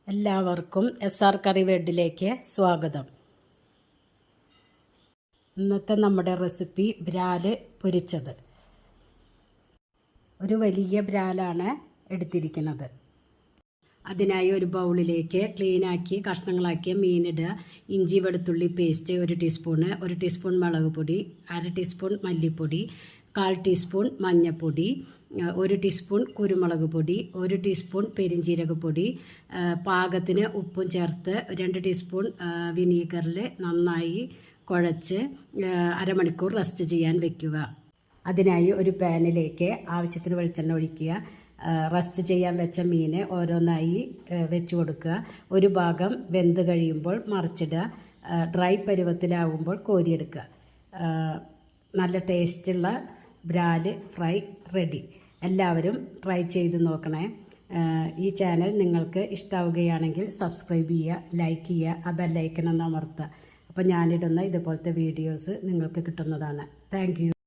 എല്ലാവർക്കും SR കറി വേൾഡിലേക്ക് സ്വാഗതം. ഇന്നത്തെ നമ്മുടെ റെസിപ്പി ബ്രാല് പൊരിച്ചത്. ഒരു വലിയ ബ്രാലാണ് എടുത്തിരിക്കുന്നത്. അതിനായി ഒരു ബൗളിലേക്ക് ക്ലീനാക്കി കഷ്ണങ്ങളാക്കിയ മീനിടുക. ഇഞ്ചി വെളുത്തുള്ളി പേസ്റ്റ് 1 ടീസ്പൂണ്, 1 ടീസ്പൂൺ മുളക് പൊടി, 1/2 ടീസ്പൂൺ മല്ലിപ്പൊടി, 1/4 ടീസ്പൂൺ മഞ്ഞൾപ്പൊടി, 1 ടീസ്പൂൺ കുരുമുളക് പൊടി, 1 ടീസ്പൂൺ പെരിഞ്ജീരകപ്പൊടി, പാകത്തിന് ഉപ്പും ചേർത്ത് 2 ടീസ്പൂൺ വിനീഗറിൽ നന്നായി കുഴച്ച് അരമണിക്കൂർ റെസ്റ്റ് ചെയ്യാൻ വെക്കുക. അതിനായി ഒരു പാനിലേക്ക് ആവശ്യത്തിന് വെളിച്ചെണ്ണ ഒഴിക്കുക. റെസ്റ്റ് ചെയ്യാൻ വെച്ച മീൻ ഓരോന്നായി വെച്ച് കൊടുക്കുക. ഒരു ഭാഗം വെന്ത് കഴിയുമ്പോൾ മറിച്ചിടുക. ഡ്രൈ പരുവത്തിലാവുമ്പോൾ കോരിയെടുക്കുക. നല്ല ടേസ്റ്റുള്ള ബ്രാല് ഫ്രൈ റെഡി. എല്ലാവരും ട്രൈ ചെയ്ത് നോക്കണേ. ഈ ചാനൽ നിങ്ങൾക്ക് ഇഷ്ടമാവുകയാണെങ്കിൽ സബ്സ്ക്രൈബ് ചെയ്യുക, ലൈക്ക് ചെയ്യുക, ആ ബെല്ലൈക്കൺ ഒന്ന് അമർത്തുക. അപ്പോൾ ഞാനിടുന്ന ഇതുപോലത്തെ വീഡിയോസ് നിങ്ങൾക്ക് കിട്ടുന്നതാണ്. Thank you.